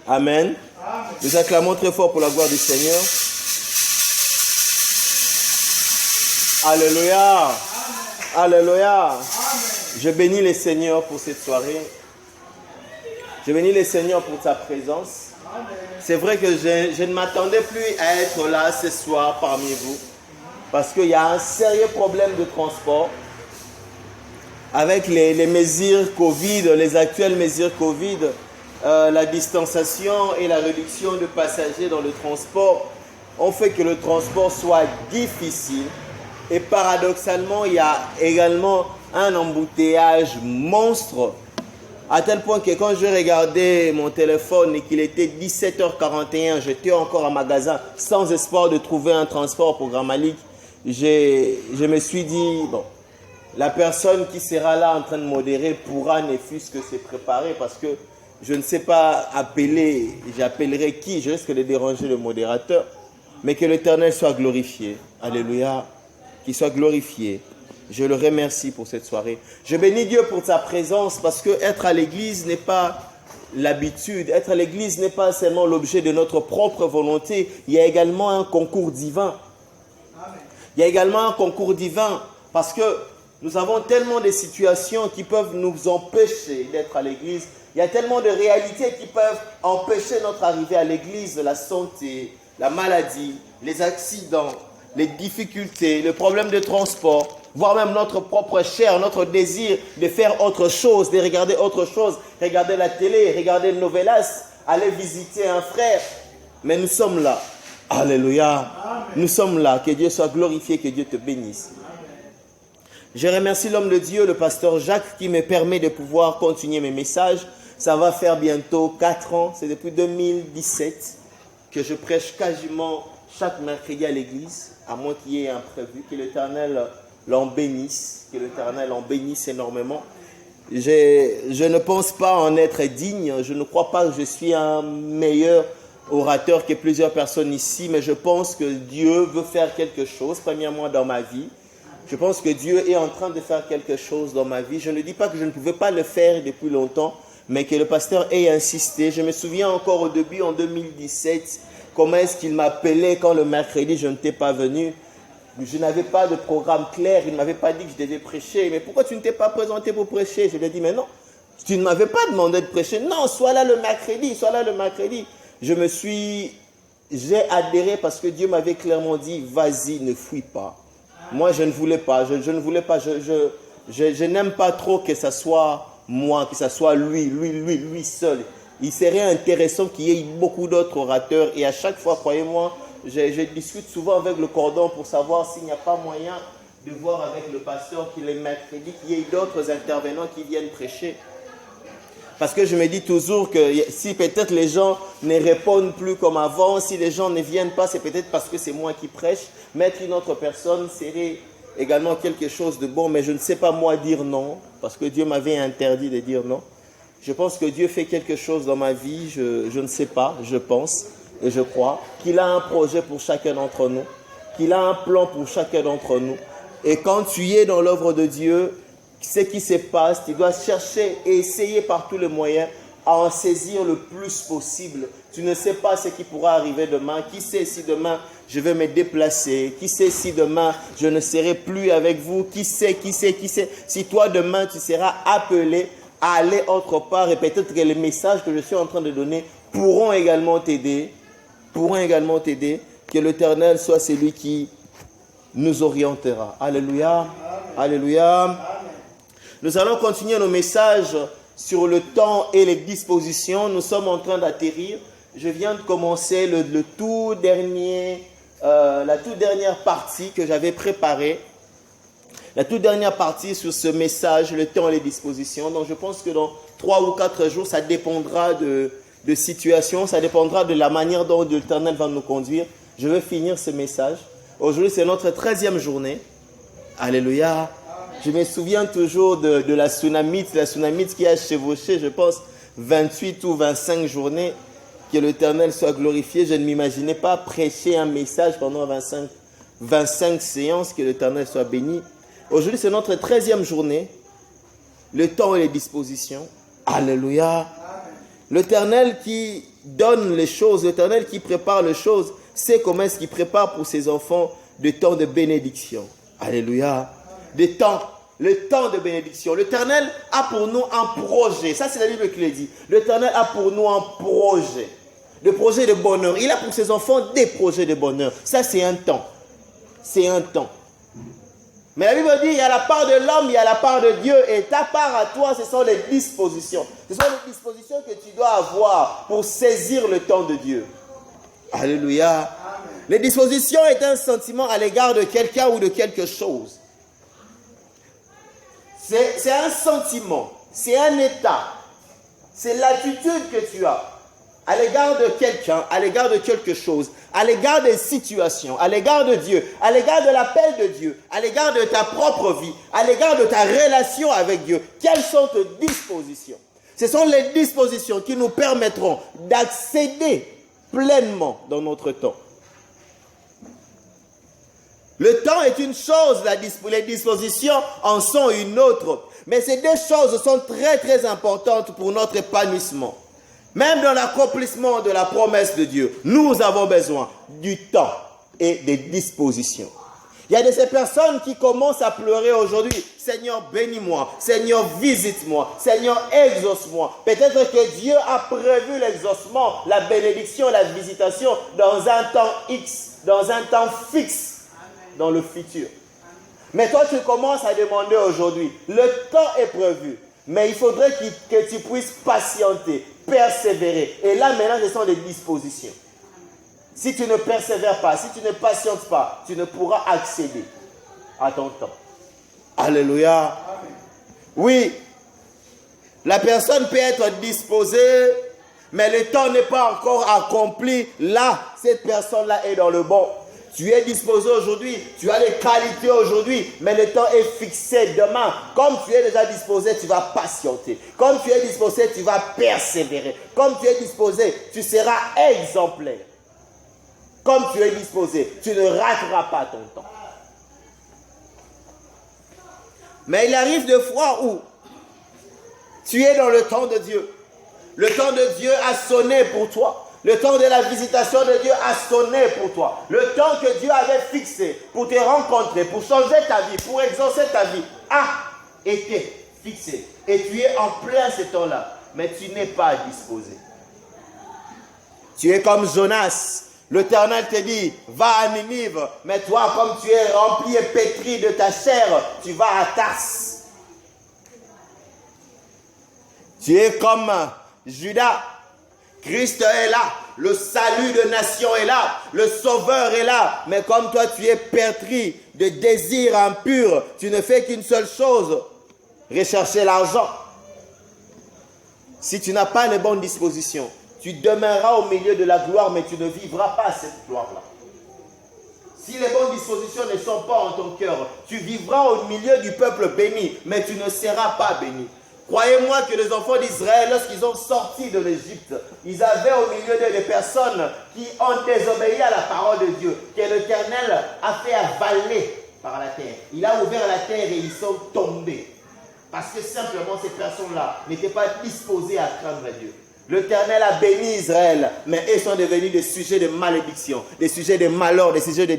Amen. Nous acclamons très fort pour la gloire du Seigneur. Alléluia. Alléluia. Je bénis le Seigneur pour cette soirée. Je bénis le Seigneur pour sa présence. C'est vrai que je ne m'attendais plus à être là ce soir parmi vous. Parce qu'il y a un sérieux problème de transport. Avec les mesures Covid, les actuelles mesures Covid, la distanciation et la réduction de passagers dans le transport ont fait que le transport soit difficile. Et paradoxalement, il y a également un embouteillage monstre. À tel point que quand je regardais mon téléphone et qu'il était 17h41, j'étais encore en magasin sans espoir de trouver un transport pour Grand Malik. Je me suis dit, bon, la personne qui sera là en train de modérer pourra ne fût-ce que se préparer parce que je ne sais pas appeler, j'appellerai qui, je risque de déranger le modérateur, mais que l'Éternel soit glorifié. Alléluia, qu'il soit glorifié. Je le remercie pour cette soirée. Je bénis Dieu pour sa présence parce que être à l'église n'est pas l'habitude. Être à l'église n'est pas seulement l'objet de notre propre volonté. Il y a également un concours divin. Il y a également un concours divin parce que nous avons tellement de situations qui peuvent nous empêcher d'être à l'église. Il y a tellement de réalités qui peuvent empêcher notre arrivée à l'église. La santé, la maladie, les accidents, les difficultés, le problème de transport, voire même notre propre chair, notre désir de faire autre chose, de regarder autre chose, regarder la télé, regarder le novelas, aller visiter un frère. Mais nous sommes là. Alléluia. Amen. Nous sommes là. Que Dieu soit glorifié, que Dieu te bénisse. Je remercie l'homme de Dieu, le pasteur Jacques, qui me permet de pouvoir continuer mes messages. Ça va faire bientôt 4 ans. C'est depuis 2017 que je prêche quasiment chaque mercredi à l'église, à moins qu'il y ait un prévu, que l'Éternel l'en bénisse, que l'Éternel en bénisse énormément. Je ne pense pas en être digne, je ne crois pas que je suis un meilleur orateur que plusieurs personnes ici, mais je pense que Dieu veut faire quelque chose, premièrement dans ma vie. Je pense que Dieu est en train de faire quelque chose dans ma vie. Je ne dis pas que je ne pouvais pas le faire depuis longtemps, mais que le pasteur ait insisté. Je me souviens encore au début, en 2017, comment est-ce qu'il m'appelait quand le mercredi je n'étais pas venu. Je n'avais pas de programme clair, il ne m'avait pas dit que je devais prêcher. Mais pourquoi tu ne t'es pas présenté pour prêcher? Je lui ai dit, mais non, tu ne m'avais pas demandé de prêcher. Non, sois là le mercredi, sois là le mercredi. J'ai adhéré parce que Dieu m'avait clairement dit, vas-y, ne fuis pas. Moi, je ne voulais pas, je ne voulais pas, je n'aime pas trop que ce soit moi, que ce soit lui seul. Il serait intéressant qu'il y ait beaucoup d'autres orateurs et à chaque fois, croyez-moi, je discute souvent avec le cordon pour savoir s'il n'y a pas moyen de voir avec le pasteur qu'il est mercredi, qu'il y ait d'autres intervenants qui viennent prêcher. Parce que je me dis toujours que si peut-être les gens ne répondent plus comme avant, si les gens ne viennent pas, c'est peut-être parce que c'est moi qui prêche. Mettre une autre personne serait également quelque chose de bon, mais je ne sais pas moi dire non, parce que Dieu m'avait interdit de dire non. Je pense que Dieu fait quelque chose dans ma vie, je ne sais pas, je pense et je crois qu'il a un projet pour chacun d'entre nous, qu'il a un plan pour chacun d'entre nous. Et quand tu es dans l'œuvre de Dieu, ce qui se passe, tu dois chercher et essayer par tous les moyens à en saisir le plus possible. Tu ne sais pas ce qui pourra arriver demain. Qui sait si demain je vais me déplacer? Qui sait si demain je ne serai plus avec vous? Qui sait si toi demain tu seras appelé à aller autre part et peut-être que les messages que je suis en train de donner pourront également t'aider. Que l'Éternel soit celui qui nous orientera. Alléluia. Amen. Alléluia. Amen. Nous allons continuer nos messages sur le temps et les dispositions. Nous sommes en train d'atterrir. Je viens de commencer la toute dernière partie que j'avais préparée. La toute dernière partie sur ce message, le temps et les dispositions. Donc je pense que dans 3 ou 4 jours, ça dépendra de situation, ça dépendra de la manière dont l'Éternel va nous conduire. Je vais finir ce message. Aujourd'hui, c'est notre 13e journée. Alléluia. Je me souviens toujours de la tsunamite qui a chevauché, je pense, 28 ou 25 journées. Que l'Éternel soit glorifié. Je ne m'imaginais pas prêcher un message pendant 25 séances. Que l'Éternel soit béni. Aujourd'hui, c'est notre 13e journée. Le temps et les dispositions. Alléluia. L'Éternel qui donne les choses, l'Éternel qui prépare les choses, sait comment est-ce qu'il prépare pour ses enfants des temps de bénédiction. Alléluia. Le temps de bénédiction. L'Éternel a pour nous un projet. Ça, c'est la Bible qui le dit. L'Éternel a pour nous un projet. Le projet de bonheur. Il a pour ses enfants des projets de bonheur. Ça, c'est un temps. C'est un temps. Mais la Bible dit, il y a la part de l'homme, il y a la part de Dieu. Et ta part à toi, ce sont les dispositions. Ce sont les dispositions que tu dois avoir pour saisir le temps de Dieu. Alléluia. Amen. Les dispositions est un sentiment à l'égard de quelqu'un ou de quelque chose. C'est un sentiment, c'est un état. C'est l'attitude que tu as à l'égard de quelqu'un, à l'égard de quelque chose, à l'égard des situations, à l'égard de Dieu, à l'égard de l'appel de Dieu, à l'égard de ta propre vie, à l'égard de ta relation avec Dieu. Quelles sont tes dispositions? Ce sont les dispositions qui nous permettront d'accéder pleinement dans notre temps. Le temps est une chose, les dispositions en sont une autre. Mais ces deux choses sont très très importantes pour notre épanouissement. Même dans l'accomplissement de la promesse de Dieu, nous avons besoin du temps et des dispositions. Il y a de ces personnes qui commencent à pleurer aujourd'hui. Seigneur, bénis-moi. Seigneur, visite-moi. Seigneur, exauce-moi. Peut-être que Dieu a prévu l'exaucement, la bénédiction, la visitation dans un temps X, dans un temps fixe, dans le futur. Mais toi, tu commences à demander aujourd'hui. Le temps est prévu. Mais il faudrait que tu puisses patienter, persévérer. Et là, maintenant, ce sont des dispositions. Si tu ne persévères pas, si tu ne patientes pas, tu ne pourras accéder à ton temps. Alléluia. Oui, la personne peut être disposée, mais le temps n'est pas encore accompli. Là, cette personne-là est dans le bon. Tu es disposé aujourd'hui, tu as les qualités aujourd'hui, mais le temps est fixé demain. Comme tu es déjà disposé, tu vas patienter. Comme tu es disposé, tu vas persévérer. Comme tu es disposé, tu seras exemplaire. Comme tu es disposé, tu ne rateras pas ton temps. Mais il arrive des fois où tu es dans le temps de Dieu. Le temps de Dieu a sonné pour toi. Le temps de la visitation de Dieu a sonné pour toi. Le temps que Dieu avait fixé pour te rencontrer, pour changer ta vie, pour exaucer ta vie, a été fixé. Et tu es en plein ce temps-là. Mais tu n'es pas disposé. Tu es comme Jonas. L'Éternel te dit, va à Ninive. Mais toi, comme tu es rempli et pétri de ta chair, tu vas à Tars. Tu es comme Judas. Christ est là, le salut de nation est là, le sauveur est là. Mais comme toi tu es pétri de désirs impurs, tu ne fais qu'une seule chose, rechercher l'argent. Si tu n'as pas les bonnes dispositions, tu demeureras au milieu de la gloire, mais tu ne vivras pas cette gloire-là. Si les bonnes dispositions ne sont pas en ton cœur, tu vivras au milieu du peuple béni, mais tu ne seras pas béni. Croyez-moi que les enfants d'Israël, lorsqu'ils ont sorti de l'Égypte, ils avaient au milieu d'eux des personnes qui ont désobéi à la parole de Dieu, que l'Éternel a fait avaler par la terre. Il a ouvert la terre et ils sont tombés. Parce que simplement ces personnes-là n'étaient pas disposées à craindre Dieu. L'Éternel a béni Israël, mais ils sont devenus des sujets de malédiction, des sujets de malheur, des sujets de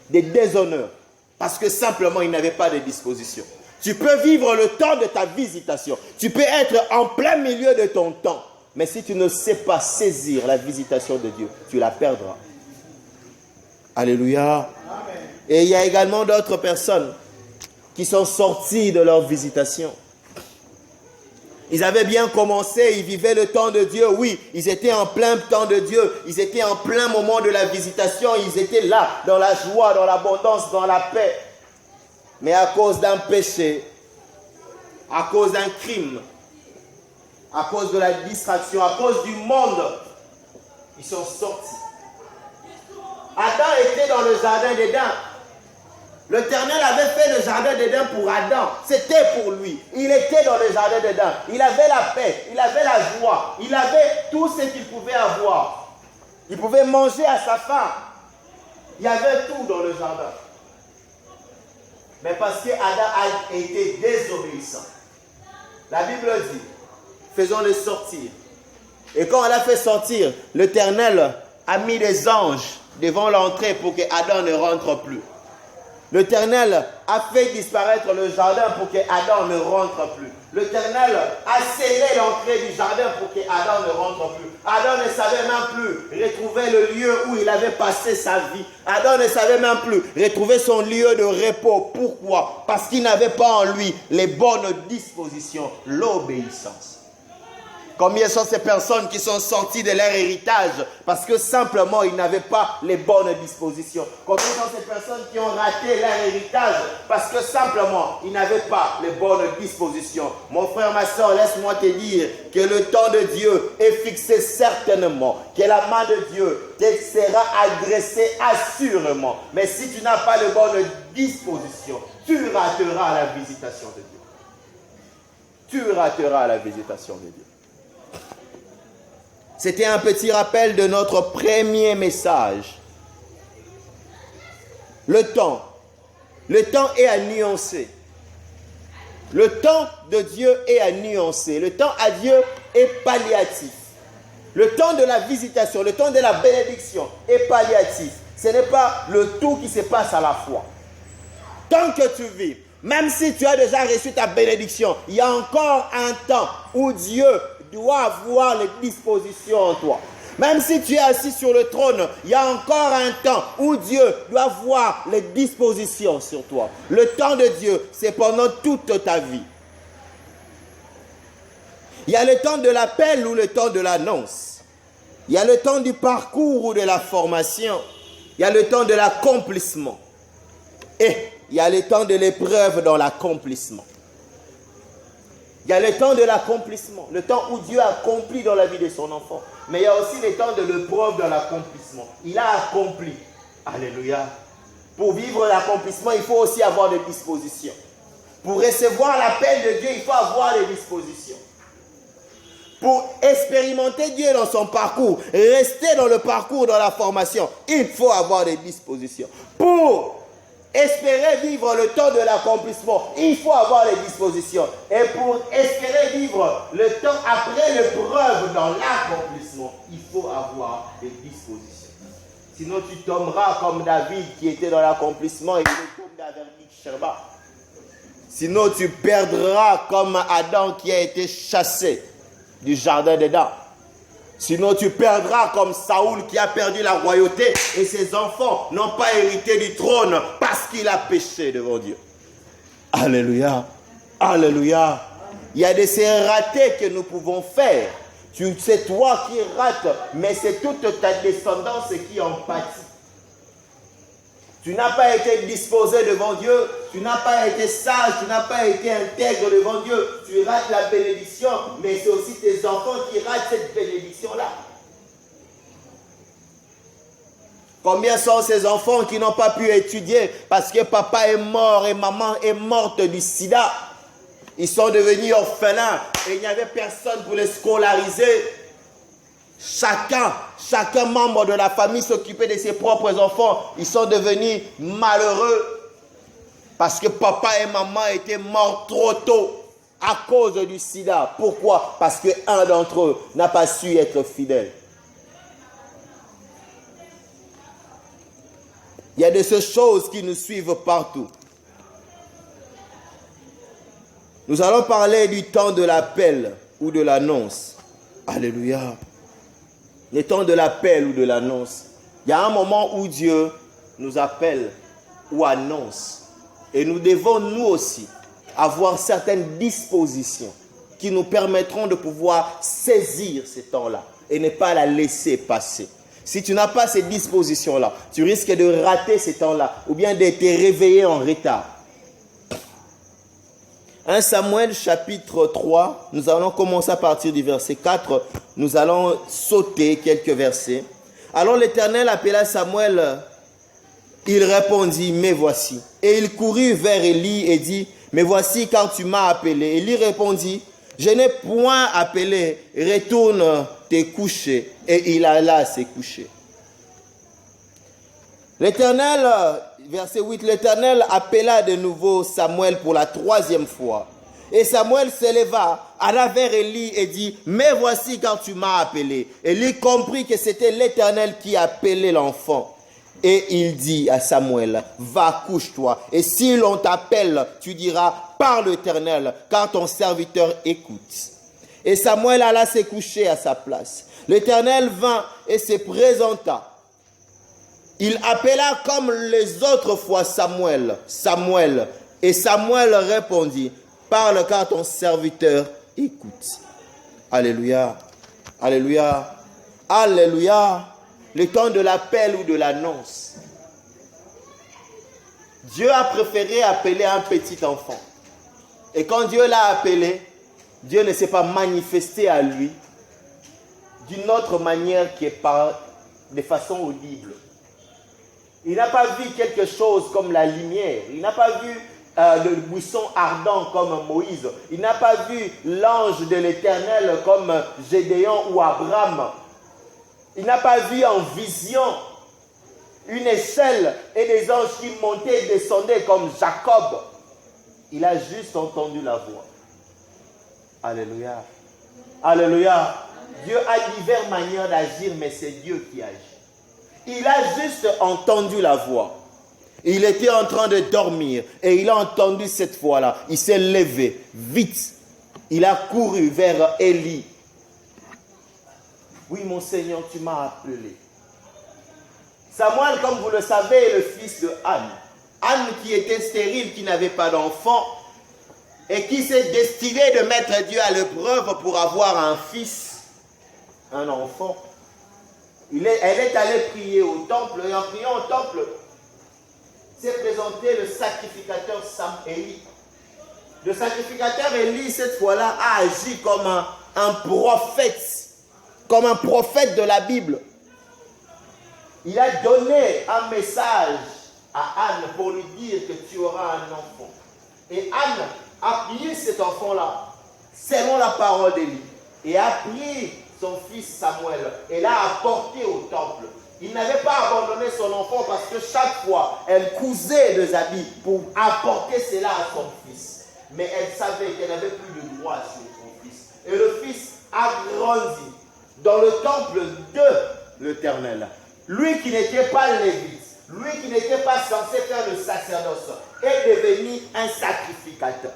déshonneur. Parce que simplement ils n'avaient pas de disposition. Tu peux vivre le temps de ta visitation. Tu peux être en plein milieu de ton temps. Mais si tu ne sais pas saisir la visitation de Dieu, tu la perdras. Alléluia. Amen. Et il y a également d'autres personnes qui sont sorties de leur visitation. Ils avaient bien commencé, ils vivaient le temps de Dieu. Oui, ils étaient en plein temps de Dieu. Ils étaient en plein moment de la visitation. Ils étaient là, dans la joie, dans l'abondance, dans la paix. Mais à cause d'un péché, à cause d'un crime, à cause de la distraction, à cause du monde, ils sont sortis. Adam était dans le jardin d'Éden. L'Éternel avait fait le jardin d'Éden pour Adam. C'était pour lui. Il était dans le jardin d'Éden. Il avait la paix, il avait la joie, il avait tout ce qu'il pouvait avoir. Il pouvait manger à sa faim. Il y avait tout dans le jardin. Mais parce que Adam a été désobéissant, La Bible dit, faisons-les sortir. Et quand on l'a fait sortir, l'Éternel a mis des anges devant l'entrée pour que Adam ne rentre plus. L'Éternel a fait disparaître le jardin pour que Adam ne rentre plus. L'Éternel a scellé l'entrée du jardin pour que Adam ne rentre plus. Adam ne savait même plus retrouver le lieu où il avait passé sa vie. Adam ne savait même plus retrouver son lieu de repos. Pourquoi? Parce qu'il n'avait pas en lui les bonnes dispositions, l'obéissance. Combien sont ces personnes qui sont sorties de leur héritage parce que simplement ils n'avaient pas les bonnes dispositions? Combien sont ces personnes qui ont raté leur héritage parce que simplement ils n'avaient pas les bonnes dispositions? Mon frère, ma soeur, laisse-moi te dire que le temps de Dieu est fixé certainement, que la main de Dieu te sera adressée assurément. Mais si tu n'as pas les bonnes dispositions, tu rateras la visitation de Dieu. Tu rateras la visitation de Dieu. C'était un petit rappel de notre premier message. Le temps est à nuancer. Le temps de Dieu est à nuancer. Le temps à Dieu est palliatif. Le temps de la visitation, le temps de la bénédiction est palliatif. Ce n'est pas le tout qui se passe à la fois. Tant que tu vis, même si tu as déjà reçu ta bénédiction, il y a encore un temps où Dieu doit avoir les dispositions en toi. Même si tu es assis sur le trône, il y a encore un temps où Dieu doit voir les dispositions sur toi. Le temps de Dieu, c'est pendant toute ta vie. Il y a le temps de l'appel ou le temps de l'annonce. Il y a le temps du parcours ou de la formation. Il y a le temps de l'accomplissement. Et il y a le temps de l'épreuve dans l'accomplissement. Il y a le temps de l'accomplissement, le temps où Dieu accomplit dans la vie de son enfant. Mais il y a aussi le temps de l'épreuve dans l'accomplissement. Il a accompli. Alléluia. Pour vivre l'accomplissement, il faut aussi avoir des dispositions. Pour recevoir l'appel de Dieu, il faut avoir des dispositions. Pour expérimenter Dieu dans son parcours, rester dans le parcours, dans la formation, il faut avoir des dispositions. Pour espérer vivre le temps de l'accomplissement, il faut avoir les dispositions. Et pour espérer vivre le temps après l'épreuve dans l'accomplissement, il faut avoir des dispositions. Sinon tu tomberas comme David qui était dans l'accomplissement et il tombe d'Avernic Sherba. Sinon tu perdras comme Adam qui a été chassé du jardin d'Éden. Sinon, tu perdras comme Saoul qui a perdu la royauté et ses enfants n'ont pas hérité du trône parce qu'il a péché devant Dieu. Alléluia. Alléluia. Il y a des ratés que nous pouvons faire. C'est toi qui rates, mais c'est toute ta descendance qui en pâtit. Tu n'as pas été disposé devant Dieu, tu n'as pas été sage, tu n'as pas été intègre devant Dieu. Tu rates la bénédiction, mais c'est aussi tes enfants qui ratent cette bénédiction-là. Combien sont ces enfants qui n'ont pas pu étudier parce que papa est mort et maman est morte du sida? Ils sont devenus orphelins et il n'y avait personne pour les scolariser. Chacun membre de la famille s'occupait de ses propres enfants. Ils sont devenus malheureux parce que papa et maman étaient morts trop tôt à cause du sida. Pourquoi? Parce qu'un d'entre eux n'a pas su être fidèle. Il y a de ces choses qui nous suivent partout. Nous allons parler du temps de l'appel ou de l'annonce. Alléluia. Le temps de l'appel ou de l'annonce. Il y a un moment où Dieu nous appelle ou annonce. Et nous devons nous aussi avoir certaines dispositions qui nous permettront de pouvoir saisir ces temps-là et ne pas la laisser passer. Si tu n'as pas ces dispositions-là, tu risques de rater ces temps-là ou bien de te réveiller en retard. 1 Samuel chapitre 3, nous allons commencer à partir du verset 4. Nous allons sauter quelques versets. Alors l'Éternel appela Samuel. Il répondit, me voici. Et il courut vers Élie et dit, me voici car tu m'as appelé. Élie répondit, je n'ai point appelé, retourne te coucher. Et il alla se coucher. L'Éternel, verset 8, l'Éternel appela de nouveau Samuel pour la 3e fois. Et Samuel s'éleva, alla vers Élie et dit, mais voici quand tu m'as appelé. Élie comprit que c'était l'Éternel qui appelait l'enfant. Et il dit à Samuel, va, couche-toi. Et si l'on t'appelle, tu diras, parle l'Éternel, car ton serviteur écoute. Et Samuel alla se coucher à sa place. L'Éternel vint et se présenta. Il appela comme les autres fois Samuel, Samuel. Et Samuel répondit, parle car ton serviteur écoute. Alléluia, alléluia, alléluia. Le temps de l'appel ou de l'annonce. Dieu a préféré appeler un petit enfant. Et quand Dieu l'a appelé, Dieu ne s'est pas manifesté à lui d'une autre manière qui est de façon audible. Il n'a pas vu quelque chose comme la lumière. Il n'a pas vu le buisson ardent comme Moïse. Il n'a pas vu l'ange de l'Éternel comme Gédéon ou Abraham. Il n'a pas vu en vision une échelle et des anges qui montaient et descendaient comme Jacob. Il a juste entendu la voix. Alléluia. Alléluia. Dieu a diverses manières d'agir, mais c'est Dieu qui agit. Il a juste entendu la voix. Il était en train de dormir et il a entendu cette voix-là. Il s'est levé vite. Il a couru vers Élie. Oui, mon Seigneur, tu m'as appelé. Samuel, comme vous le savez, est le fils de Anne. Anne qui était stérile, qui n'avait pas d'enfant et qui s'est destinée de mettre Dieu à l'épreuve pour avoir un fils, un enfant. Elle est allée prier au temple et en priant au temple, s'est présenté le sacrificateur Élie. Le sacrificateur Élie, cette fois-là, a agi comme un prophète de la Bible. Il a donné un message à Anne pour lui dire que tu auras un enfant. Et Anne a pris cet enfant-là, selon la parole d'Élie, et a pris son fils Samuel et l'a apporté au temple. Il n'avait pas abandonné son enfant parce que chaque fois, elle cousait des habits pour apporter cela à son fils. Mais elle savait qu'elle n'avait plus de droit sur son fils. Et le fils a grandi dans le temple de l'Éternel. Lui qui n'était pas lévite, lui qui n'était pas censé faire le sacerdoce, est devenu un sacrificateur.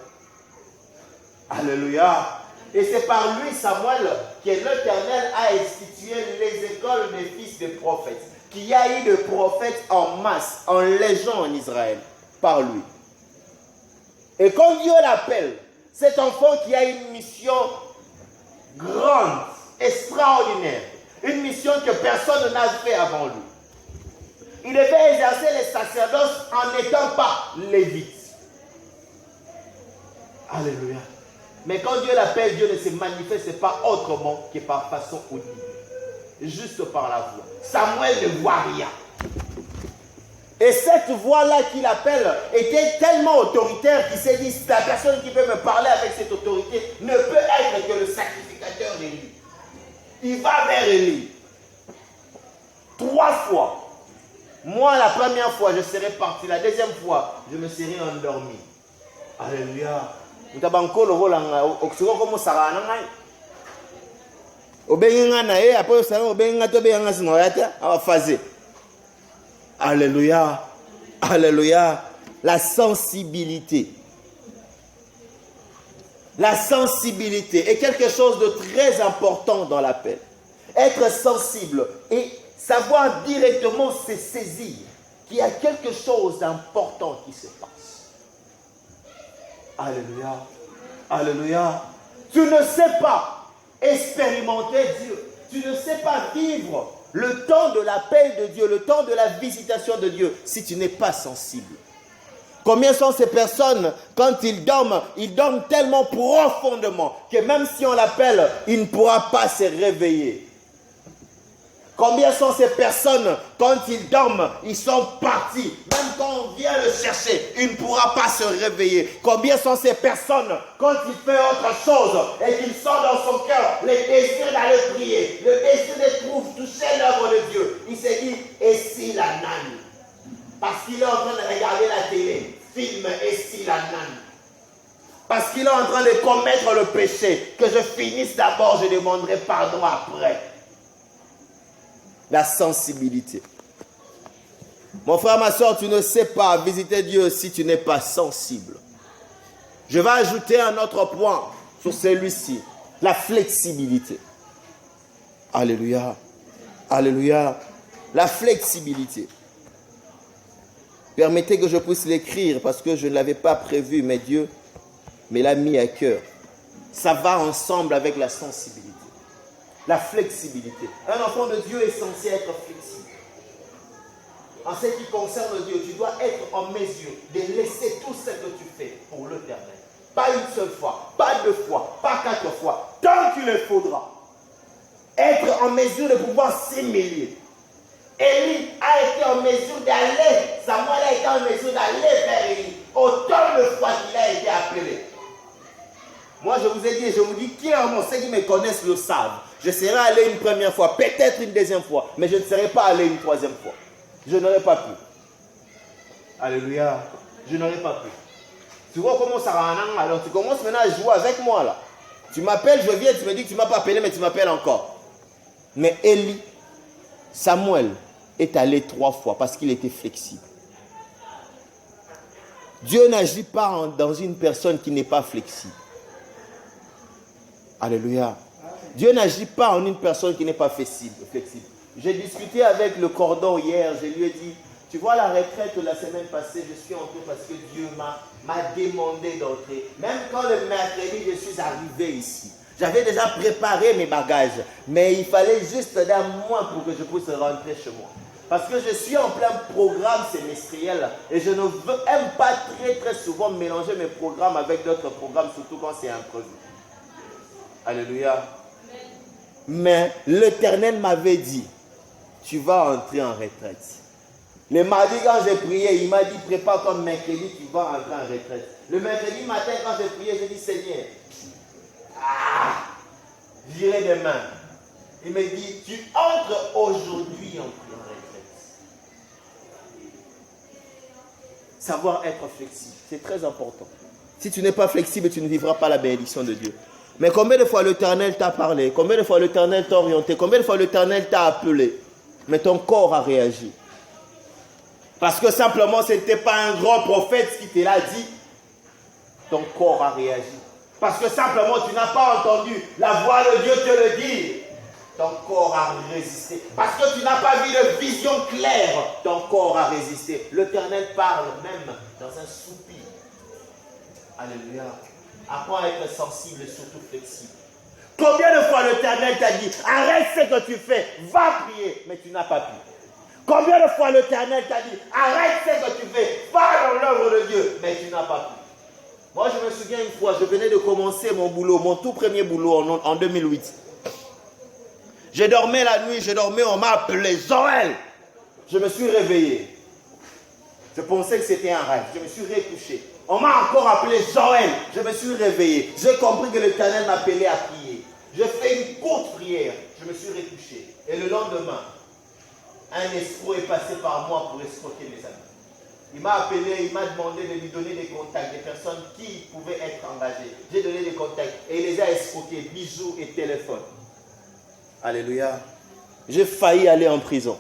Alléluia. Et c'est par lui, Samuel, que l'Éternel a institué les écoles des fils de prophètes. Qu'il y a eu de prophètes en masse, en légion en Israël, par lui. Et quand Dieu l'appelle, cet enfant qui a une mission grande, extraordinaire, une mission que personne n'a fait avant lui. Il devait exercer les sacerdoces en n'étant pas lévite. Alléluia. Mais quand Dieu l'appelle, Dieu ne se manifeste pas autrement que par façon audible. Juste par la voix. Samuel ne voit rien. Et cette voix-là qu'il appelle était tellement autoritaire qu'il s'est dit, la personne qui peut me parler avec cette autorité ne peut être que le sacrificateur d'Élie. Il va vers Élie. 3 fois. Moi, la première fois, je serais parti. La deuxième fois, je me serais endormi. Alléluia. Alléluia. Alléluia. La sensibilité. La sensibilité est quelque chose de très important dans l'appel. Être sensible et savoir directement se saisir qu'il y a quelque chose d'important qui se passe. Alléluia. Alléluia. Tu ne sais pas expérimenter Dieu. Tu ne sais pas vivre le temps de l'appel de Dieu, le temps de la visitation de Dieu, si tu n'es pas sensible. Combien sont ces personnes, quand ils dorment tellement profondément que même si on l'appelle, il ne pourra pas se réveiller. Combien sont ces personnes, quand ils dorment, ils sont partis. Même quand on vient le chercher, il ne pourra pas se réveiller. Combien sont ces personnes, quand il fait autre chose et qu'il sent dans son cœur le désir d'aller prier, le désir de toucher l'œuvre de Dieu. Il s'est dit, et si la nani? Parce qu'il est en train de regarder la télé, film, et si la nani? Parce qu'il est en train de commettre le péché. Que je finisse d'abord, je demanderai pardon après. La sensibilité. Mon frère, ma soeur, tu ne sais pas visiter Dieu si tu n'es pas sensible. Je vais ajouter un autre point sur celui-ci. La flexibilité. Alléluia. Alléluia. La flexibilité. Permettez que je puisse l'écrire parce que je ne l'avais pas prévu, mais Dieu me l'a mis à cœur. Ça va ensemble avec la sensibilité. La flexibilité. Un enfant de Dieu est censé être flexible. En ce qui concerne Dieu, tu dois être en mesure de laisser tout ce que tu fais pour l'Éternel. Pas une seule fois, pas 2 fois, pas 4 fois, tant qu'il le faudra. Être en mesure de pouvoir s'humilier. Élie a été en mesure d'aller, Samuel a été en mesure d'aller vers Élie, autant de fois qu'il a été appelé. Moi, je vous ai dit, je vous dis clairement, ceux qui me connaissent le savent. Je serais allé une première fois, peut-être une deuxième fois, mais je ne serais pas allé une troisième fois. Je n'aurais pas pu. Alléluia. Je n'aurais pas pu. Tu vois comment ça va, alors tu commences maintenant à jouer avec moi là. Tu m'appelles, je viens, tu me dis que tu ne m'as pas appelé, mais tu m'appelles encore. Mais Élie, Samuel est allé 3 fois parce qu'il était flexible. Dieu n'agit pas dans une personne qui n'est pas flexible. Alléluia. Dieu n'agit pas en une personne qui n'est pas flexible. J'ai discuté avec le cordon hier, je lui ai dit, tu vois la retraite la semaine passée, je suis entré parce que Dieu m'a demandé d'entrer. Même quand le mercredi, je suis arrivé ici. J'avais déjà préparé mes bagages, mais il fallait juste d'un mois pour que je puisse rentrer chez moi. Parce que je suis en plein programme semestriel et je n'aime pas très souvent mélanger mes programmes avec d'autres programmes, surtout quand c'est imprévu. Alléluia. Mais l'Éternel m'avait dit, tu vas entrer en retraite. Le mardi, quand j'ai prié, il m'a dit, prépare comme mercredi, tu vas entrer en retraite. Le mercredi matin, quand j'ai prié, j'ai dit, Seigneur, j'irai demain. Il me dit, tu entres aujourd'hui en retraite. Savoir être flexible, c'est très important. Si tu n'es pas flexible, tu ne vivras pas la bénédiction de Dieu. Mais combien de fois l'Éternel t'a parlé? Combien de fois l'Éternel t'a orienté? Combien de fois l'Éternel t'a appelé? Mais ton corps a réagi. Parce que simplement, ce n'était pas un grand prophète qui te l'a dit. Ton corps a réagi. Parce que simplement, tu n'as pas entendu la voix de Dieu te le dire. Ton corps a résisté. Parce que tu n'as pas vu de vision claire. Ton corps a résisté. L'Éternel parle même dans un soupir. Alléluia. Apprends à être sensible et surtout flexible. Combien de fois l'Éternel t'a dit, arrête ce que tu fais, va prier, mais tu n'as pas pu. Combien de fois l'Éternel t'a dit, arrête ce que tu fais, va dans l'œuvre de Dieu, mais tu n'as pas pu. Moi, je me souviens une fois, je venais de commencer mon boulot, mon tout premier boulot en 2008. Je dormais la nuit, on m'a appelé Joël. Je me suis réveillé. Je pensais que c'était un rêve, je me suis recouché. On m'a encore appelé Joël. Je me suis réveillé. J'ai compris que l'Éternel m'appelait à prier. J'ai fait une courte prière. Je me suis recouché. Et le lendemain, un escroc est passé par moi pour escroquer mes amis. Il m'a appelé, il m'a demandé de lui donner des contacts, des personnes qui pouvaient être engagées. J'ai donné des contacts et il les a escroqués, bijoux et téléphone. Alléluia. J'ai failli aller en prison.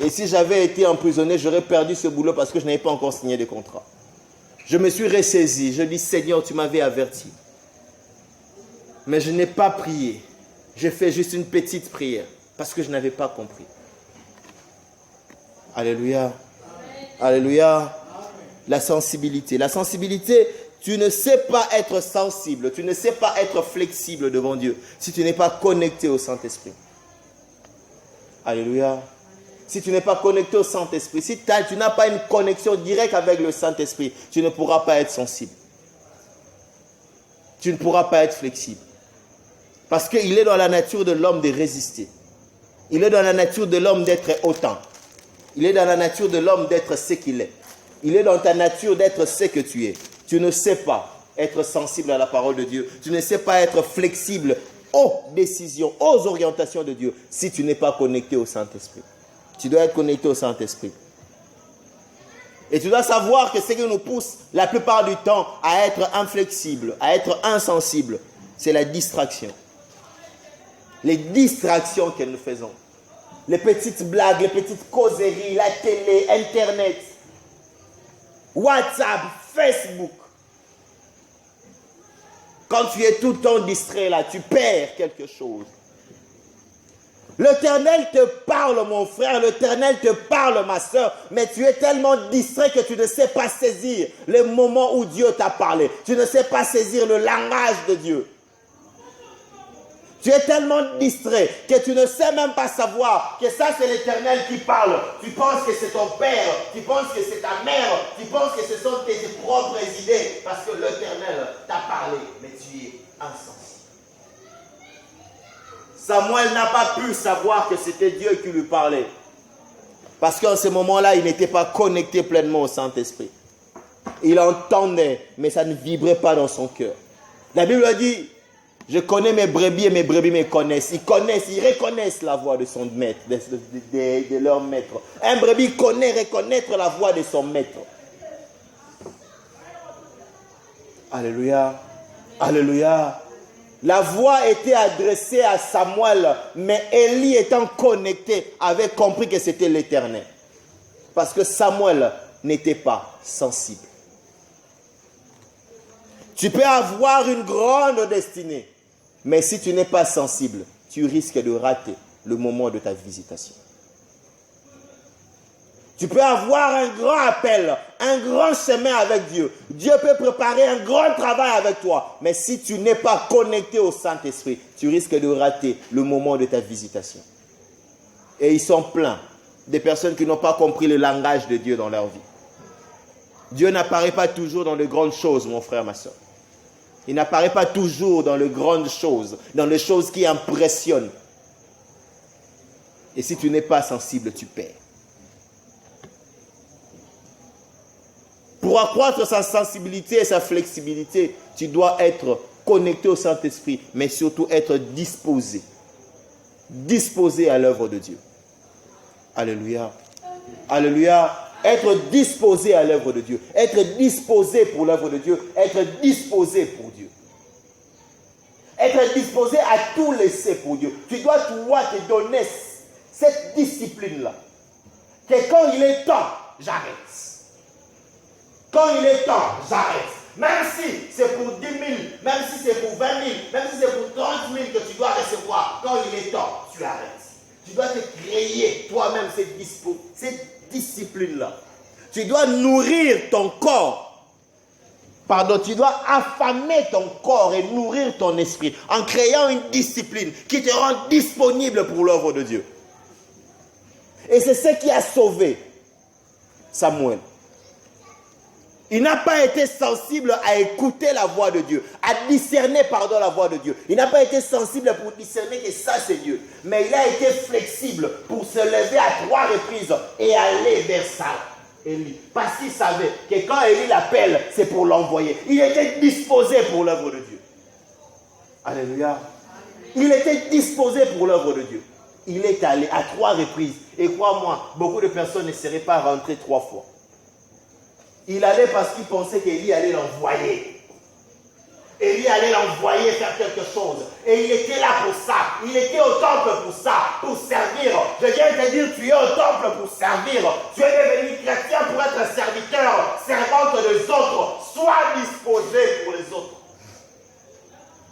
Et si j'avais été emprisonné, j'aurais perdu ce boulot parce que je n'avais pas encore signé de contrat. Je me suis ressaisi. Je dis, Seigneur, tu m'avais averti. Mais je n'ai pas prié. J'ai fait juste une petite prière parce que je n'avais pas compris. Alléluia. Amen. Alléluia. Amen. La sensibilité. La sensibilité, tu ne sais pas être sensible. Tu ne sais pas être flexible devant Dieu si tu n'es pas connecté au Saint-Esprit. Alléluia. Si tu n'es pas connecté au Saint-Esprit, si tu n'as pas une connexion directe avec le Saint-Esprit, tu ne pourras pas être sensible. Tu ne pourras pas être flexible. Parce qu'il est dans la nature de l'homme de résister. Il est dans la nature de l'homme d'être autant. Il est dans la nature de l'homme d'être ce qu'il est. Il est dans ta nature d'être ce que tu es. Tu ne sais pas être sensible à la parole de Dieu. Tu ne sais pas être flexible aux décisions, aux orientations de Dieu si tu n'es pas connecté au Saint-Esprit. Tu dois être connecté au Saint-Esprit. Et tu dois savoir que ce qui nous pousse la plupart du temps à être inflexibles, à être insensibles, c'est la distraction. Les distractions que nous faisons. Les petites blagues, les petites causeries, la télé, Internet, WhatsApp, Facebook. Quand tu es tout le temps distrait là, tu perds quelque chose. L'Éternel te parle, mon frère, l'Éternel te parle, ma soeur, mais tu es tellement distrait que tu ne sais pas saisir le moment où Dieu t'a parlé. Tu ne sais pas saisir le langage de Dieu. Tu es tellement distrait que tu ne sais même pas savoir que ça c'est l'Éternel qui parle. Tu penses que c'est ton père, tu penses que c'est ta mère, tu penses que ce sont tes propres idées parce que l'Éternel t'a parlé, mais tu es insensible. Samuel n'a pas pu savoir que c'était Dieu qui lui parlait. Parce qu'en ce moment-là, il n'était pas connecté pleinement au Saint-Esprit. Il entendait, mais ça ne vibrait pas dans son cœur. La Bible dit, je connais mes brebis et mes brebis me connaissent. Ils reconnaissent la voix de son maître, de leur maître. Un brebis reconnaître la voix de son maître. Alléluia. Alléluia. La voix était adressée à Samuel, mais Élie étant connecté avait compris que c'était l'Éternel. Parce que Samuel n'était pas sensible. Tu peux avoir une grande destinée, mais si tu n'es pas sensible, tu risques de rater le moment de ta visitation. Tu peux avoir un grand appel, un grand chemin avec Dieu. Dieu peut préparer un grand travail avec toi. Mais si tu n'es pas connecté au Saint-Esprit, tu risques de rater le moment de ta visitation. Et ils sont pleins des personnes qui n'ont pas compris le langage de Dieu dans leur vie. Dieu n'apparaît pas toujours dans les grandes choses, mon frère, ma soeur. Il n'apparaît pas toujours dans les grandes choses, dans les choses qui impressionnent. Et si tu n'es pas sensible, tu perds. Pour accroître sa sensibilité et sa flexibilité, tu dois être connecté au Saint-Esprit, mais surtout être disposé. Disposé à l'œuvre de Dieu. Alléluia. Alléluia. Être disposé à l'œuvre de Dieu. Être disposé pour l'œuvre de Dieu. Être disposé pour Dieu. Être disposé à tout laisser pour Dieu. Tu dois te donner cette discipline-là. Que quand il est temps, j'arrête. Quand il est temps, j'arrête. Même si c'est pour 10 000, même si c'est pour 20 000, même si c'est pour 30 000 que tu dois recevoir, quand il est temps, tu arrêtes. Tu dois te créer toi-même cette discipline-là. Tu dois nourrir ton corps. Tu dois affamer ton corps et nourrir ton esprit en créant une discipline qui te rend disponible pour l'œuvre de Dieu. Et c'est ce qui a sauvé Samuel. Il n'a pas été sensible à écouter la voix de Dieu, à discerner, la voix de Dieu. Il n'a pas été sensible pour discerner que ça c'est Dieu. Mais il a été flexible pour se lever à 3 reprises et aller vers ça. Élie. Parce qu'il savait que quand Élie l'appelle, c'est pour l'envoyer. Il était disposé pour l'œuvre de Dieu. Alléluia. Il était disposé pour l'œuvre de Dieu. Il est allé à 3 reprises. Et crois-moi, beaucoup de personnes ne seraient pas rentrées 3 fois. Il allait parce qu'il pensait qu'Élie allait l'envoyer. Élie allait l'envoyer faire quelque chose. Et il était là pour ça. Il était au temple pour ça, pour servir. Je viens de te dire, tu es au temple pour servir. Tu es devenu chrétien pour être serviteur, servante des autres. Sois disposé pour les autres.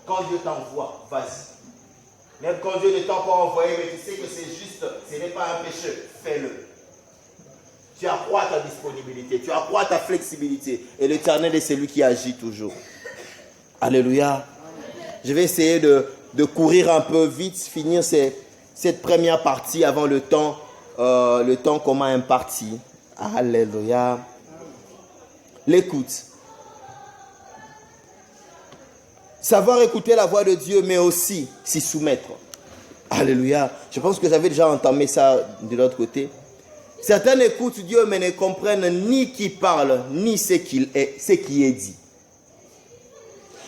Quand Dieu t'envoie, vas-y. Même quand Dieu ne t'a pas envoyé, mais tu sais que c'est juste, ce n'est pas un péché, fais-le. Tu accrois ta disponibilité, tu accrois ta flexibilité. Et l'Éternel est celui qui agit toujours. Alléluia. Je vais essayer de courir un peu vite, finir cette première partie avant le temps qu'on m'a imparti. Alléluia. L'écoute. Savoir écouter la voix de Dieu, mais aussi s'y soumettre. Alléluia. Je pense que j'avais déjà entamé ça de l'autre côté. Certains écoutent Dieu, mais ne comprennent ni qui parle, ni ce qui est dit.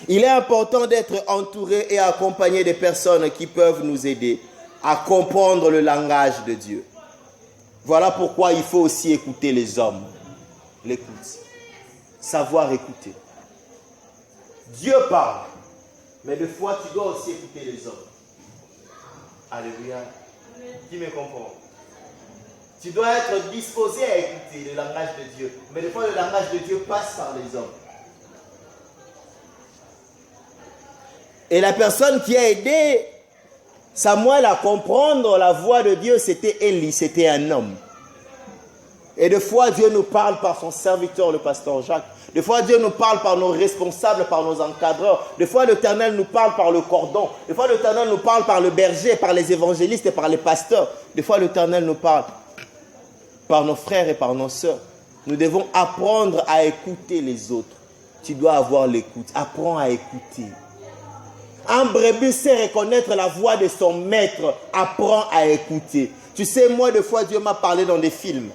Il est important d'être entouré et accompagné de personnes qui peuvent nous aider à comprendre le langage de Dieu. Voilà pourquoi il faut aussi écouter les hommes. l'écoute. Savoir écouter. Dieu parle, mais des fois tu dois aussi écouter les hommes. Alléluia. Qui me comprend? Tu dois être disposé à écouter le langage de Dieu. Mais des fois le langage de Dieu passe par les hommes. Et la personne qui a aidé Samuel à comprendre la voix de Dieu, c'était Élie, c'était un homme. Et des fois, Dieu nous parle par son serviteur, le pasteur Jacques. Des fois, Dieu nous parle par nos responsables, par nos encadreurs. Des fois, l'Éternel nous parle par le cordon. Des fois, l'Éternel nous parle par le berger, par les évangélistes et par les pasteurs. Des fois, l'Éternel nous parle par nos frères et par nos sœurs. Nous devons apprendre à écouter les autres. Tu dois avoir l'écoute. Apprends à écouter. Un brebis sait reconnaître la voix de son maître. Apprends à écouter. Tu sais, moi, des fois, Dieu m'a parlé dans des films.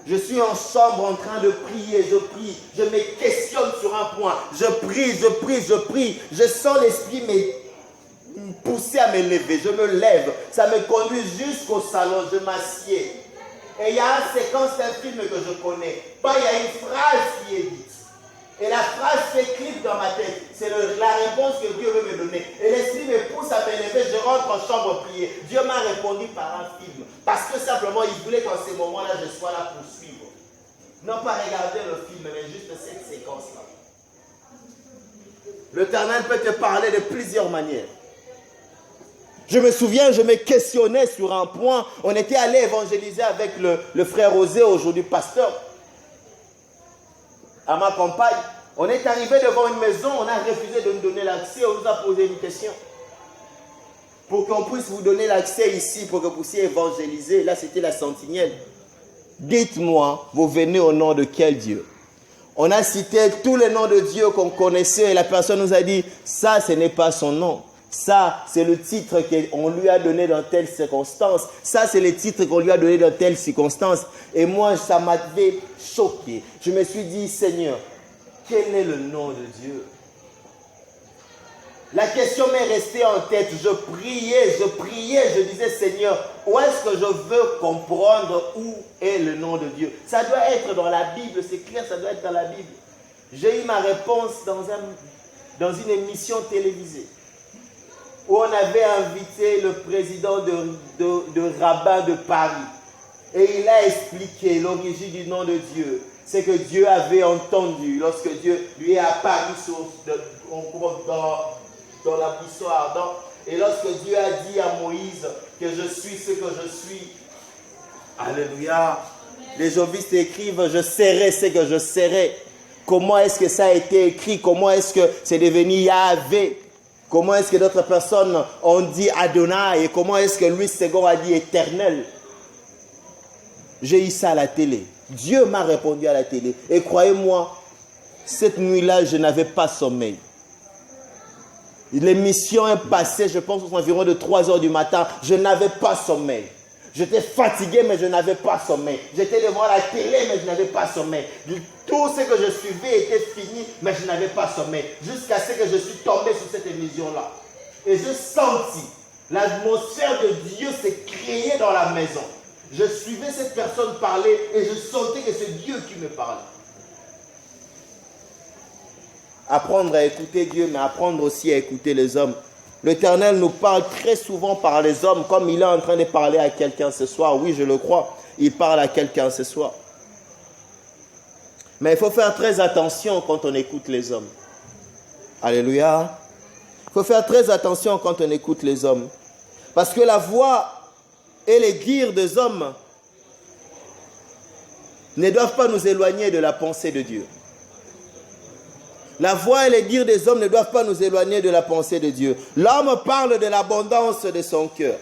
Je suis en chambre en train de prier, je prie, je me questionne sur un point. Je prie. Je sens l'esprit me pousser à me lever. Je me lève. Ça me conduit jusqu'au salon. Je m'assieds. Et il y a une séquence d'un film que je connais. Il y a une phrase qui est dite. Et la phrase fait clic dans ma tête. C'est la réponse que Dieu veut me donner. Et l'esprit me pousse à me lever. Je rentre en chambre prier. Dieu m'a répondu par un film. Parce que simplement, il voulait qu'en ces moments-là, je sois là pour suivre. Non pas regarder le film, mais juste cette séquence-là. L'Éternel peut te parler de plusieurs manières. Je me souviens, je me questionnais sur un point. On était allé évangéliser avec le frère Osé, aujourd'hui pasteur, à ma compagne. On est arrivé devant une maison, on a refusé de nous donner l'accès, on nous a posé une question. Pour qu'on puisse vous donner l'accès ici, pour que vous puissiez évangéliser. Là, c'était la sentinelle. Dites-moi, vous venez au nom de quel Dieu? On a cité tous les noms de Dieu qu'on connaissait et la personne nous a dit, ça, ce n'est pas son nom. Ça, c'est le titre qu'on lui a donné dans telle circonstance. Ça, c'est le titre qu'on lui a donné dans telle circonstance. Et moi, ça m'avait choqué. Je me suis dit, Seigneur, quel est le nom de Dieu? La question m'est restée en tête. Je priais, je disais, Seigneur, où est-ce que je veux comprendre où est le nom de Dieu? Ça doit être dans la Bible, c'est clair, ça doit être dans la Bible. J'ai eu ma réponse dans une émission télévisée où on avait invité le président de rabbin de Paris. Et il a expliqué l'origine du nom de Dieu. C'est que Dieu avait entendu lorsque Dieu lui est apparu dans la buisson ardent. Et lorsque Dieu a dit à Moïse que je suis ce que je suis. Alléluia. Les jovistes écrivent, je serai ce que je serai. Comment est-ce que ça a été écrit? Comment est-ce que c'est devenu Yahvé? Comment est-ce que d'autres personnes ont dit Adonai? Et comment est-ce que Louis II a dit éternel? J'ai eu ça à la télé. Dieu m'a répondu à la télé. Et croyez-moi, cette nuit-là, je n'avais pas sommeil. L'émission est passée, je pense, aux environs de 3 heures du matin. Je n'avais pas sommeil. J'étais fatigué, mais je n'avais pas sommeil. J'étais devant la télé, mais je n'avais pas sommeil. Tout ce que je suivais était fini, mais je n'avais pas sommeil. Jusqu'à ce que je suis tombé sur cette émission-là. Et je sentis l'atmosphère de Dieu s'est créée dans la maison. Je suivais cette personne parler et je sentais que c'est Dieu qui me parlait. Apprendre à écouter Dieu, mais apprendre aussi à écouter les hommes. L'Éternel nous parle très souvent par les hommes, comme il est en train de parler à quelqu'un ce soir. Oui, je le crois. Il parle à quelqu'un ce soir. Mais il faut faire très attention quand on écoute les hommes. Alléluia. Il faut faire très attention quand on écoute les hommes. Parce que la voix et les dires des hommes ne doivent pas nous éloigner de la pensée de Dieu. La voix et les dires des hommes ne doivent pas nous éloigner de la pensée de Dieu. L'homme parle de l'abondance de son cœur.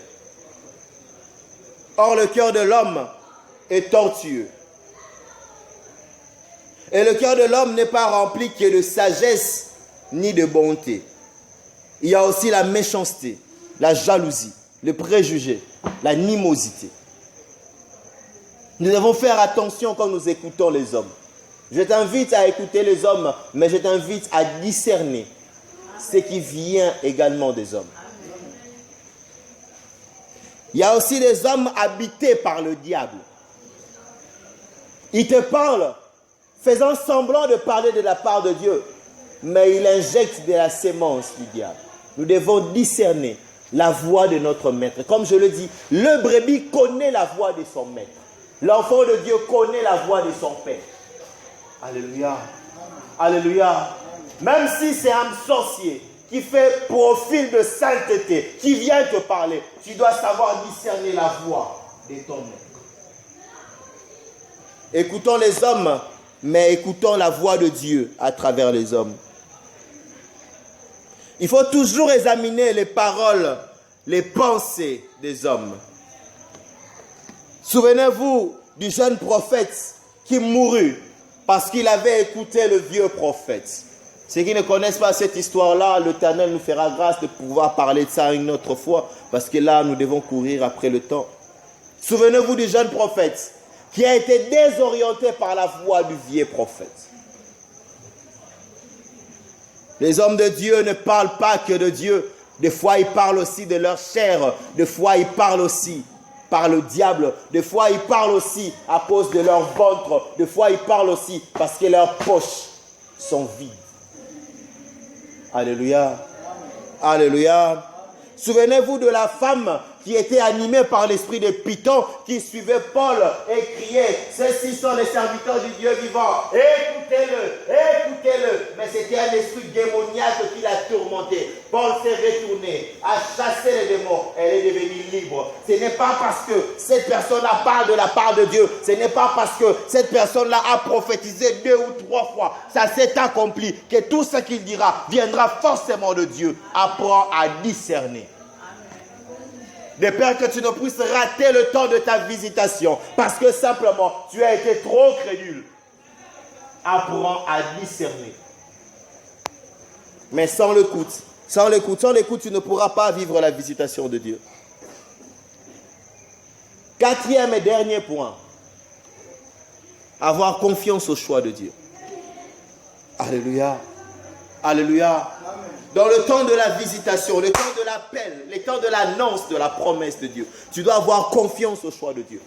Or, le cœur de l'homme est tortueux. Et le cœur de l'homme n'est pas rempli que de sagesse ni de bonté. Il y a aussi la méchanceté, la jalousie, le préjugé, l'animosité. Nous devons faire attention quand nous écoutons les hommes. Je t'invite à écouter les hommes, mais je t'invite à discerner ce qui vient également des hommes. Il y a aussi des hommes habités par le diable. Il te parle, faisant semblant de parler de la part de Dieu, mais il injecte de la sémence du diable. Nous devons discerner la voix de notre maître. Comme je le dis, le brebis connaît la voix de son maître. L'enfant de Dieu connaît la voix de son père. Alléluia. Alléluia. Même si c'est un sorcier qui fait profil de sainteté, qui vient te parler, tu dois savoir discerner la voix de ton maître. Écoutons les hommes, mais écoutons la voix de Dieu à travers les hommes. Il faut toujours examiner les paroles, les pensées des hommes. Souvenez-vous du jeune prophète qui mourut parce qu'il avait écouté le vieux prophète. Ceux qui ne connaissent pas cette histoire-là, l'Éternel nous fera grâce de pouvoir parler de ça une autre fois, parce que là, nous devons courir après le temps. Souvenez-vous du jeune prophète qui a été désorienté par la voix du vieux prophète. Les hommes de Dieu ne parlent pas que de Dieu. Des fois, ils parlent aussi de leur chair. Des fois, ils parlent aussi par le diable. Des fois, ils parlent aussi à cause de leur ventre. Des fois, ils parlent aussi parce que leurs poches sont vides. Alléluia. Alléluia. Souvenez-vous de la femme qui était animée par l'esprit de Python, qui suivait Paul et criait, ceux-ci sont les serviteurs du Dieu vivant, écoutez-le, écoutez-le. Mais c'était un esprit démoniaque qui l'a tourmenté. Paul s'est retourné, a chassé les démons, elle est devenue libre. Ce n'est pas parce que cette personne-là parle de la part de Dieu, ce n'est pas parce que cette personne-là a prophétisé 2 ou 3 fois, ça s'est accompli, que tout ce qu'il dira viendra forcément de Dieu. Apprends à discerner. De peur que tu ne puisses rater le temps de ta visitation parce que simplement tu as été trop crédule. Apprends à discerner. Mais sans l'écoute, tu ne pourras pas vivre la visitation de Dieu. 4e et dernier point. Avoir confiance au choix de Dieu. Alléluia. Alléluia. Dans le temps de la visitation, le temps de l'appel, le temps de l'annonce de la promesse de Dieu, tu dois avoir confiance au choix de Dieu.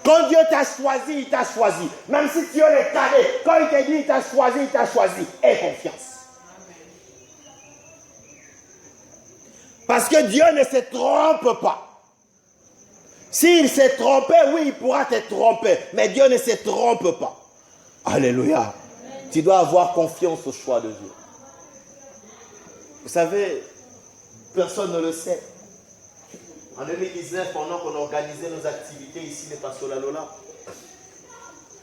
Quand Dieu t'a choisi, il t'a choisi. Même si Dieu est carré, quand il t'a dit, il t'a choisi, il t'a choisi. Aie confiance. Parce que Dieu ne se trompe pas. S'il s'est trompé, oui, il pourra te tromper. Mais Dieu ne se trompe pas. Alléluia. Tu dois avoir confiance au choix de Dieu. Vous savez, personne ne le sait. En 2019, pendant qu'on organisait nos activités ici, les Passolalola,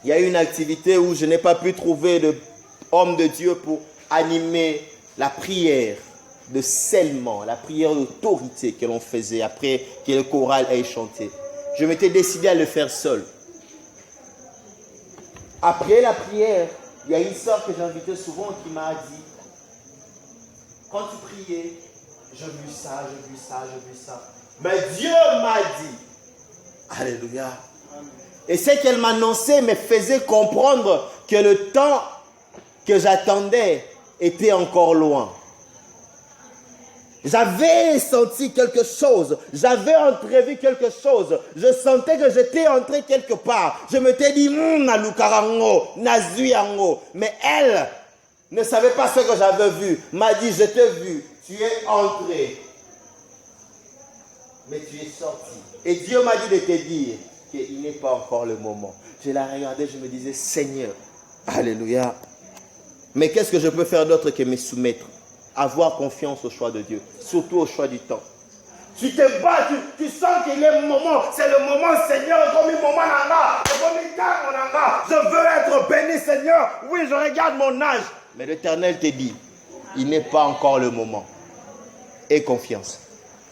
il y a eu une activité où je n'ai pas pu trouver d'homme de Dieu pour animer la prière de scellement, la prière d'autorité que l'on faisait après que le choral ait chanté. Je m'étais décidé à le faire seul. Après la prière, il y a une sœur que j'invitais souvent qui m'a dit, quand tu priais, je vis ça, je vis ça, je vis ça. Mais Dieu m'a dit, alléluia. Et ce qu'elle m'annonçait me faisait comprendre que le temps que j'attendais était encore loin. J'avais senti quelque chose, j'avais entrevu quelque chose, je sentais que j'étais entré quelque part. Je m'étais dit, Nalukarango, Nazuyango. Mais elle ne savait pas ce que j'avais vu, m'a dit, je t'ai vu, tu es entré, mais tu es sorti. Et Dieu m'a dit de te dire qu'il n'est pas encore le moment. Je la regardais, je me disais, Seigneur, alléluia. Mais qu'est-ce que je peux faire d'autre que me soumettre? Avoir confiance au choix de Dieu, surtout au choix du temps. Tu te bats, tu sens qu'il est le moment, c'est le moment, Seigneur, comme un moment là, je veux être béni, Seigneur. Oui, je regarde mon âge. Mais l'Éternel te dit, il n'est pas encore le moment. Aie confiance.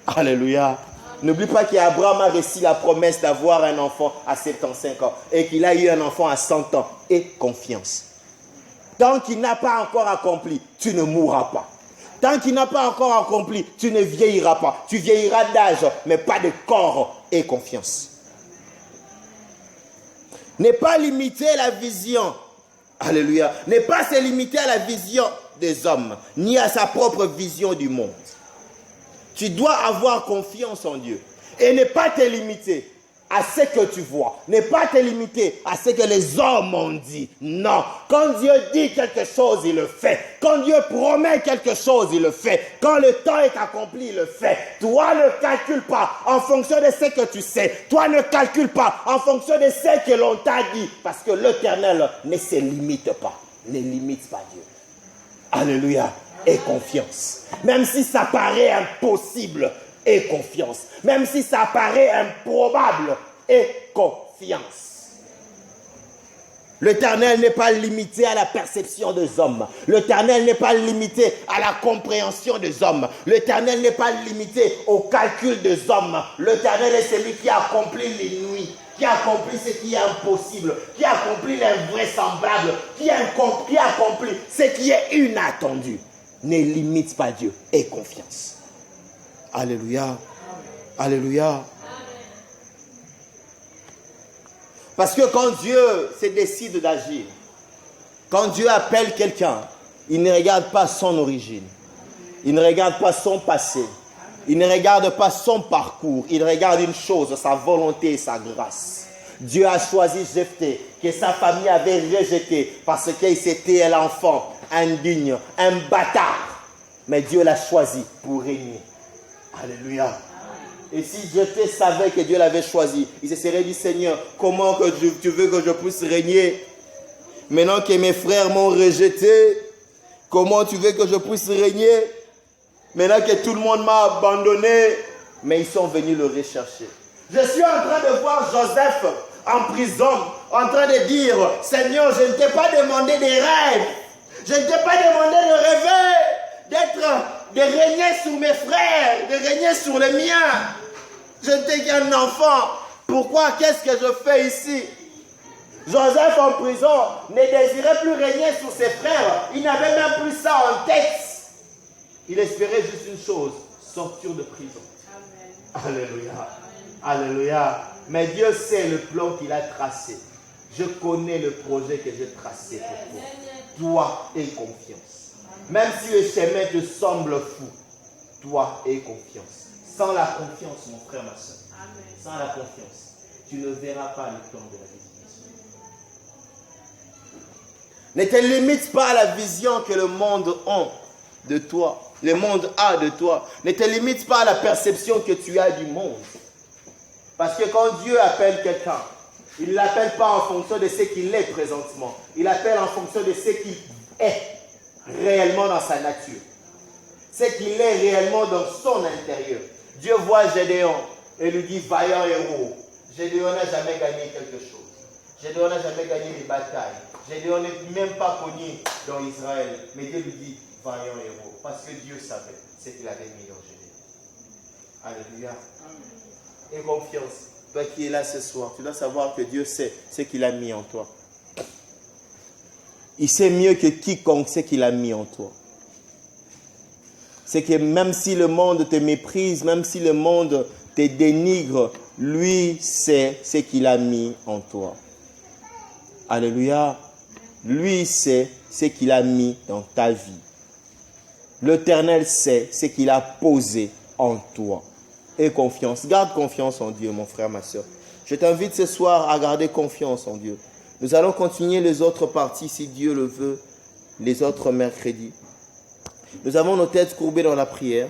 Alléluia. N'oublie pas qu'Abraham a reçu la promesse d'avoir un enfant à 75 ans et qu'il a eu un enfant à 100 ans. Aie confiance. Tant qu'il n'a pas encore accompli, tu ne mourras pas. Tant qu'il n'a pas encore accompli, tu ne vieilliras pas. Tu vieilliras d'âge, mais pas de corps. Aie confiance. Ne pas limiter la vision. Alléluia. Ne pas se limiter à la vision des hommes, ni à sa propre vision du monde. Tu dois avoir confiance en Dieu et ne pas te limiter à ce que tu vois. Ne pas te limiter à ce que les hommes ont dit. Non. Quand Dieu dit quelque chose, il le fait. Quand Dieu promet quelque chose, il le fait. Quand le temps est accompli, il le fait. Toi, ne calcule pas en fonction de ce que tu sais. Toi, ne calcule pas en fonction de ce que l'on t'a dit. Parce que l'Éternel ne se limite pas. Ne limite pas Dieu. Alléluia. Et confiance. Même si ça paraît impossible, et confiance. Même si ça paraît improbable, et confiance. L'Éternel n'est pas limité à la perception des hommes. L'Éternel n'est pas limité à la compréhension des hommes. L'Éternel n'est pas limité au calcul des hommes. L'Éternel est celui qui accomplit les nuits, qui accomplit ce qui est impossible, qui accomplit l'invraisemblable, qui accomplit ce qui est inattendu. Ne limite pas Dieu. Et confiance. Alléluia. Alléluia. Parce que quand Dieu se décide d'agir, quand Dieu appelle quelqu'un, il ne regarde pas son origine. Il ne regarde pas son passé. Il ne regarde pas son parcours. Il regarde une chose, sa volonté et sa grâce. Dieu a choisi Jephthé, que sa famille avait rejeté parce qu'il c'était l'enfant indigne, un bâtard. Mais Dieu l'a choisi pour régner. Alléluia. Et si Jephthé savait que Dieu l'avait choisi, il se serait dit, Seigneur, comment que tu veux que je puisse régner? Maintenant que mes frères m'ont rejeté, comment tu veux que je puisse régner? Maintenant que tout le monde m'a abandonné, mais ils sont venus le rechercher. Je suis en train de voir Joseph en prison, en train de dire, Seigneur, je ne t'ai pas demandé des rêves, je ne t'ai pas demandé de rêver, de régner sur mes frères, de régner sur les miens. Je n'étais qu'un enfant. Pourquoi? Qu'est-ce que je fais ici? Joseph en prison ne désirait plus régner sur ses frères. Il n'avait même plus ça en tête. Il espérait juste une chose, sortir de prison. Amen. Alléluia. Alléluia. Mais Dieu sait le plan qu'il a tracé. Je connais le projet que j'ai tracé pour toi. Toi, aie confiance. Même si le chemin te semble fou, toi, aie confiance. Sans la confiance, mon frère, ma soeur, sans la confiance, tu ne verras pas le plan de la vision. Ne te limite pas à la vision que le monde a de toi. Le monde a de toi. Ne te limite pas à la perception que tu as du monde. Parce que quand Dieu appelle quelqu'un, il ne l'appelle pas en fonction de ce qu'il est présentement. Il appelle en fonction de ce qu'il est réellement dans sa nature. Ce qu'il est réellement dans son intérieur. Dieu voit Gédéon et lui dit, vaillant héros. Gédéon n'a jamais gagné quelque chose. Gédéon n'a jamais gagné des batailles. Gédéon n'est même pas connu dans Israël. Mais Dieu lui dit, vaillant héros. Parce que Dieu savait ce qu'il avait mis dans Gédéon. Alléluia. Et confiance. Toi qui es là ce soir, tu dois savoir que Dieu sait ce qu'il a mis en toi. Il sait mieux que quiconque ce qu'il a mis en toi. C'est que même si le monde te méprise, même si le monde te dénigre, lui sait ce qu'il a mis en toi. Alléluia. Lui sait ce qu'il a mis dans ta vie. L'Éternel sait ce qu'il a posé en toi. Et confiance. Garde confiance en Dieu, mon frère, ma soeur. Je t'invite ce soir à garder confiance en Dieu. Nous allons continuer les autres parties, si Dieu le veut, les autres mercredis. Nous avons nos têtes courbées dans la prière.